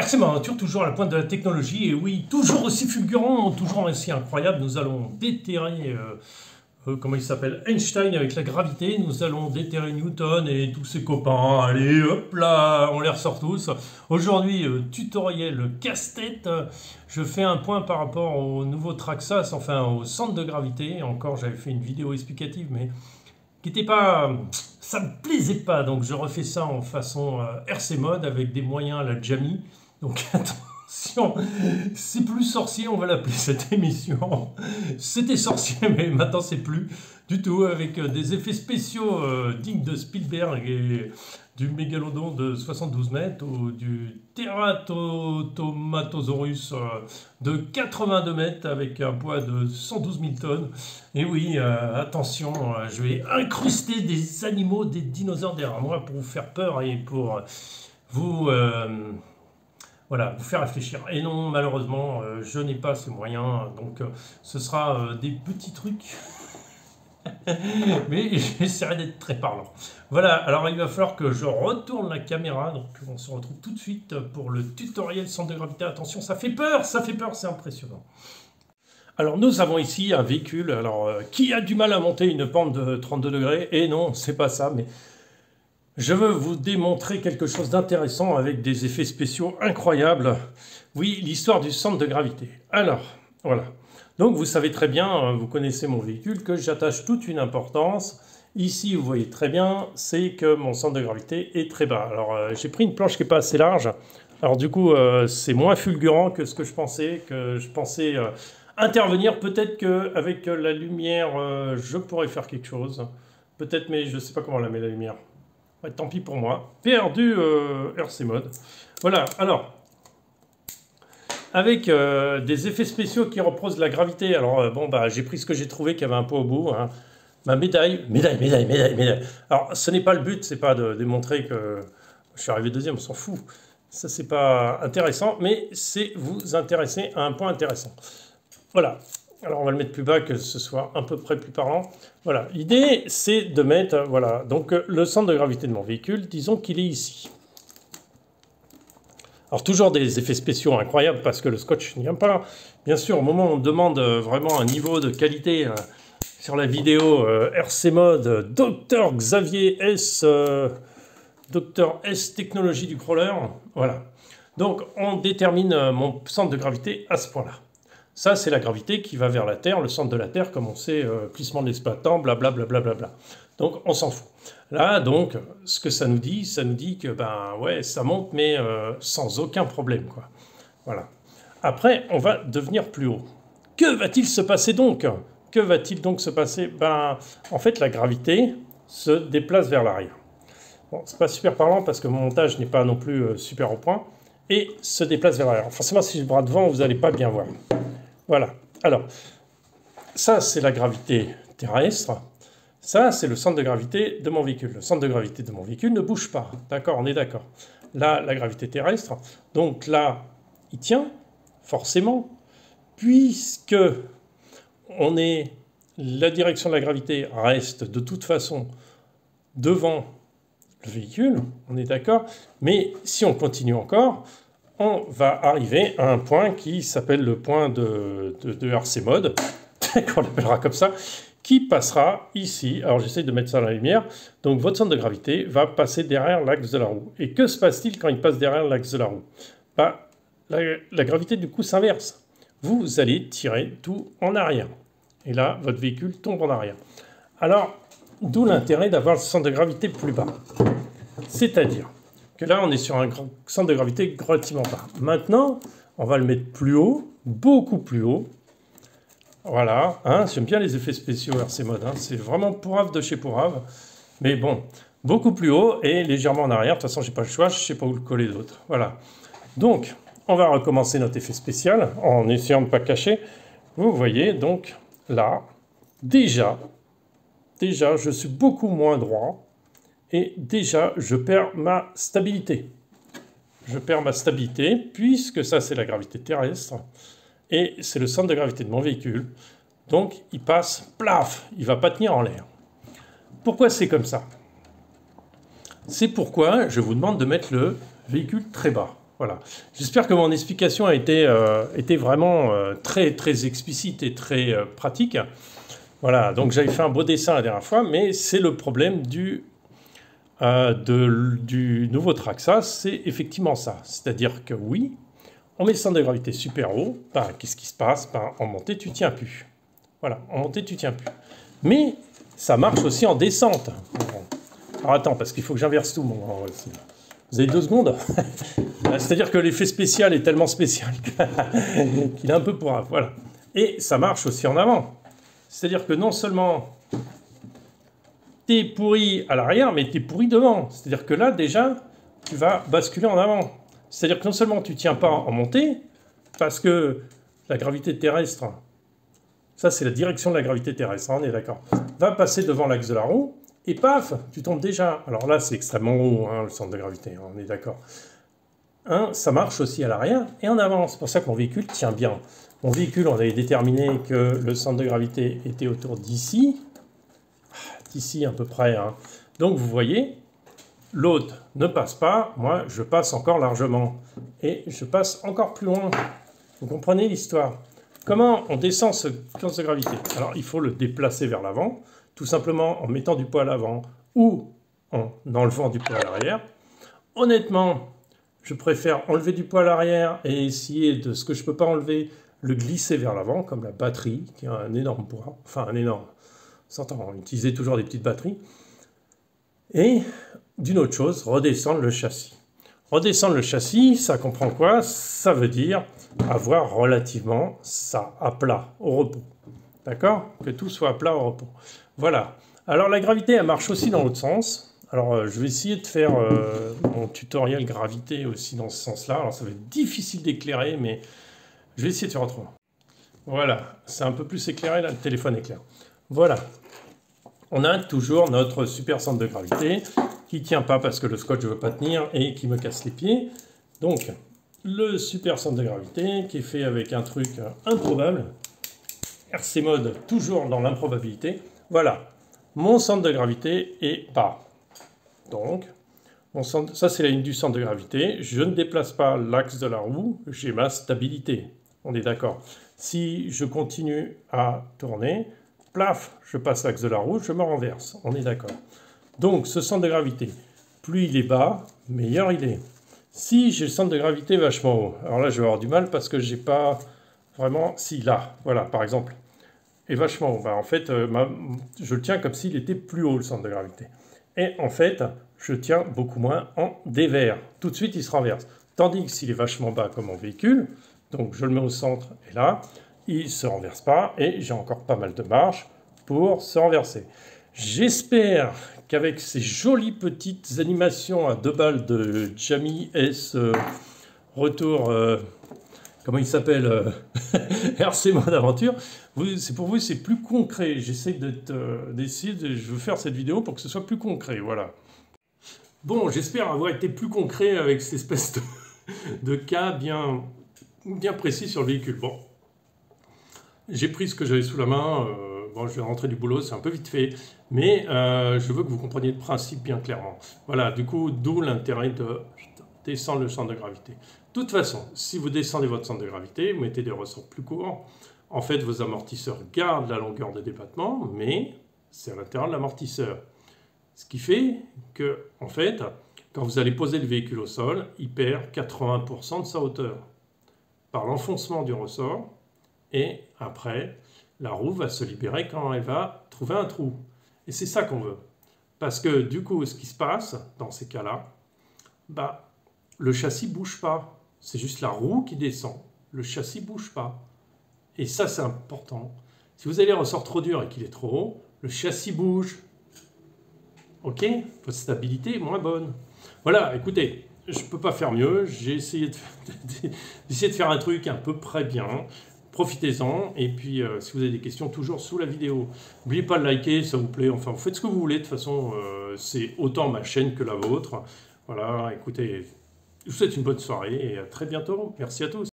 RC Aventure, toujours à la pointe de la technologie, et oui, toujours aussi fulgurant, toujours aussi incroyable. Nous allons déterrer, comment il s'appelle, Einstein avec la gravité, nous allons déterrer Newton et tous ses copains. Allez, hop là, on les ressort tous. Aujourd'hui, tutoriel casse-tête. Je fais un point par rapport au nouveau Traxas, enfin au centre de gravité. Encore, j'avais fait une vidéo explicative, mais qui n'était pas... ça me plaisait pas, donc je refais ça en façon RC mode avec des moyens à la Jamie. Donc attention, c'est plus sorcier, on va l'appeler cette émission. C'était sorcier, mais maintenant c'est plus du tout, avec des effets spéciaux dignes de Spielberg et du mégalodon de 72 mètres ou du Teratomatosaurus de 82 mètres avec un poids de 112 000 tonnes. Et oui, attention, je vais incruster des animaux, des dinosaures derrière moi pour vous faire peur et pour vous... voilà, vous faire réfléchir. Et non, malheureusement, je n'ai pas ces moyens, donc ce sera des petits trucs, mais j'essaierai d'être très parlant. Voilà, alors il va falloir que je retourne la caméra, donc on se retrouve tout de suite pour le tutoriel centre de gravité. Attention, ça fait peur, c'est impressionnant. Alors nous avons ici un véhicule, alors qui a du mal à monter une pente de 32 degrés, et non, c'est pas ça, mais... je veux vous démontrer quelque chose d'intéressant avec des effets spéciaux incroyables. Oui, l'histoire du centre de gravité. Alors, voilà. Donc, vous savez très bien, vous connaissez mon véhicule, que j'attache toute une importance. Ici, vous voyez très bien, c'est que mon centre de gravité est très bas. Alors, j'ai pris une planche qui n'est pas assez large. Alors, du coup, c'est moins fulgurant que ce que je pensais. Intervenir. Peut-être qu'avec la lumière, je pourrais faire quelque chose. Peut-être, mais je ne sais pas comment la met la lumière. Ouais, tant pis pour moi. Perdu RC mode. Voilà, alors, avec des effets spéciaux qui reposent la gravité. Alors, bon, bah, j'ai pris ce que j'ai trouvé qui avait un pot au bout. Hein. Ma médaille. Alors, ce n'est pas le but, c'est pas de démontrer que je suis arrivé deuxième, on s'en fout. Ça, c'est pas intéressant, mais c'est vous intéresser à un point intéressant. Voilà. Alors, on va le mettre plus bas, que ce soit à peu près plus parlant. Voilà. L'idée, c'est de mettre... voilà. Donc, le centre de gravité de mon véhicule, disons qu'il est ici. Alors, toujours des effets spéciaux incroyables, parce que le scotch n'y vient pas. Bien sûr, au moment où on demande vraiment un niveau de qualité sur la vidéo RC Mode, Dr Xavier S... Dr S Technologie du crawler. Voilà. Donc, on détermine mon centre de gravité à ce point-là. Ça, c'est la gravité qui va vers la Terre, le centre de la Terre, comme on sait, plissement de l'espace-temps, blablabla. Donc, on s'en fout. Là, donc, ce que ça nous dit que, ben, ouais, ça monte, mais sans aucun problème, quoi. Voilà. Après, on va devenir plus haut. Que va-t-il se passer donc? Que va-t-il donc se passer? Ben, en fait, la gravité se déplace vers l'arrière. Bon, c'est pas super parlant, parce que mon montage n'est pas non plus super au point, et se déplace vers l'arrière. Forcément, si je bras devant, vous n'allez pas bien voir. Voilà. Alors, ça, c'est la gravité terrestre. Ça, c'est le centre de gravité de mon véhicule. Le centre de gravité de mon véhicule ne bouge pas. D'accord, on est d'accord. Là, la gravité terrestre. Donc là, il tient, forcément, puisque la direction de la gravité reste de toute façon devant le véhicule. On est d'accord. Mais si on continue encore... on va arriver à un point qui s'appelle le point de RC mode, qu'on l'appellera comme ça, qui passera ici. Alors j'essaie de mettre ça dans la lumière. Donc votre centre de gravité va passer derrière l'axe de la roue. Et que se passe-t-il quand il passe derrière l'axe de la roue? Bah, la gravité du coup s'inverse. Vous allez tirer tout en arrière. Et là, votre véhicule tombe en arrière. Alors, d'où l'intérêt d'avoir le centre de gravité plus bas. C'est-à-dire que là, on est sur un centre de gravité relativement bas. Maintenant, on va le mettre plus haut, beaucoup plus haut. Voilà, hein, j'aime bien les effets spéciaux RC Mode, hein, c'est vraiment pourrave de chez pourrave. Mais bon, beaucoup plus haut et légèrement en arrière. De toute façon, j'ai pas le choix, je ne sais pas où le coller d'autre. Voilà. Donc, on va recommencer notre effet spécial en essayant de ne pas cacher. Vous voyez, donc, là, déjà, je suis beaucoup moins droit. Et déjà, je perds ma stabilité. Je perds ma stabilité, puisque ça, c'est la gravité terrestre. Et c'est le centre de gravité de mon véhicule. Donc, il passe, plaf, il ne va pas tenir en l'air. Pourquoi c'est comme ça? C'est pourquoi je vous demande de mettre le véhicule très bas. Voilà. J'espère que mon explication a été vraiment très, très explicite et très pratique. Voilà, donc j'avais fait un beau dessin la dernière fois, mais c'est le problème du nouveau Traxa, c'est effectivement ça. C'est-à-dire que oui, on met le centre de gravité super haut, ben, qu'est-ce qui se passe? Ben, en montée, tu tiens plus. Voilà, en montée, tu tiens plus. Mais ça marche aussi en descente. Alors attends, parce qu'il faut que j'inverse tout. Vous avez 2 secondes? C'est-à-dire que l'effet spécial est tellement spécial qu'il est un peu pourrave. Voilà. Et ça marche aussi en avant. C'est-à-dire que non seulement t'es pourri à l'arrière, mais t'es pourri devant. C'est-à-dire que là, déjà, tu vas basculer en avant. C'est-à-dire que non seulement tu tiens pas en montée, parce que la gravité terrestre, ça c'est la direction de la gravité terrestre, hein, on est d'accord, va passer devant l'axe de la roue, et paf, tu tombes déjà. Alors là, c'est extrêmement haut, hein, le centre de gravité, hein, on est d'accord. Hein, ça marche aussi à l'arrière et en avant. C'est pour ça que mon véhicule tient bien. Mon véhicule, on avait déterminé que le centre de gravité était autour d'ici. D'ici à peu près. Hein. Donc vous voyez, l'autre ne passe pas. Moi, je passe encore largement. Et je passe encore plus loin. Vous comprenez l'histoire? Comment on descend ce centre de gravité? Alors, il faut le déplacer vers l'avant, tout simplement en mettant du poids à l'avant ou en enlevant du poids à l'arrière. Honnêtement, je préfère enlever du poids à l'arrière et essayer de ce que je ne peux pas enlever, le glisser vers l'avant, comme la batterie, qui a un énorme poids, enfin un énorme, s'entend, on utilisait toujours des petites batteries. Et d'une autre chose, redescendre le châssis. Redescendre le châssis, ça comprend quoi? Ça veut dire avoir relativement ça à plat, au repos. D'accord? Que tout soit à plat, au repos. Voilà. Alors la gravité, elle marche aussi dans l'autre sens. Alors je vais essayer de faire mon tutoriel gravité aussi dans ce sens-là. Alors ça va être difficile d'éclairer, mais je vais essayer de faire autrement. Voilà, c'est un peu plus éclairé, là le téléphone éclaire. Voilà. On a toujours notre super centre de gravité qui ne tient pas parce que le scotch ne veut pas tenir et qui me casse les pieds. Donc, le super centre de gravité qui est fait avec un truc improbable. RC mode, toujours dans l'improbabilité. Voilà, mon centre de gravité est bas. Donc, ça c'est la ligne du centre de gravité. Je ne déplace pas l'axe de la roue, j'ai ma stabilité. On est d'accord. Si je continue à tourner, plaf, je passe l'axe de la roue, je me renverse. On est d'accord. Donc, ce centre de gravité, plus il est bas, meilleur il est. Si j'ai le centre de gravité vachement haut, alors là, je vais avoir du mal parce que j'ai pas vraiment... Si, là, voilà, par exemple, est vachement haut. Ben, en fait, je le tiens comme s'il était plus haut, le centre de gravité. Et en fait, je tiens beaucoup moins en dévers. Tout de suite, il se renverse. Tandis que s'il est vachement bas comme mon véhicule, donc je le mets au centre, et là, il ne se renverse pas, et j'ai encore pas mal de marge pour se renverser. J'espère qu'avec ces jolies petites animations à 2 balles de Jamy S retour, comment il s'appelle, RC Mode Aventure, pour vous c'est plus concret. J'essaie je veux faire cette vidéo pour que ce soit plus concret, voilà. Bon, j'espère avoir été plus concret avec cette espèce de cas bien précis sur le véhicule. Bon, j'ai pris ce que j'avais sous la main. Bon, je vais rentrer du boulot, c'est un peu vite fait, mais je veux que vous compreniez le principe bien clairement. Voilà, du coup, d'où l'intérêt de descendre le centre de gravité. De toute façon, si vous descendez votre centre de gravité, vous mettez des ressorts plus courts, en fait, vos amortisseurs gardent la longueur de débattement, mais c'est à l'intérieur de l'amortisseur. Ce qui fait que, en fait, quand vous allez poser le véhicule au sol, il perd 80% de sa hauteur par l'enfoncement du ressort, et après, la roue va se libérer quand elle va trouver un trou. Et c'est ça qu'on veut. Parce que du coup, ce qui se passe dans ces cas-là, bah, le châssis ne bouge pas. C'est juste la roue qui descend. Le châssis ne bouge pas. Et ça, c'est important. Si vous avez les ressorts trop durs et qu'il est trop haut, le châssis bouge. Ok? Votre stabilité est moins bonne. Voilà, écoutez, je ne peux pas faire mieux. J'ai essayé de faire un truc à peu près bien. Profitez-en, et puis si vous avez des questions, toujours sous la vidéo. N'oubliez pas de liker, ça vous plaît, enfin vous faites ce que vous voulez, de toute façon c'est autant ma chaîne que la vôtre. Voilà, écoutez, je vous souhaite une bonne soirée et à très bientôt. Merci à tous.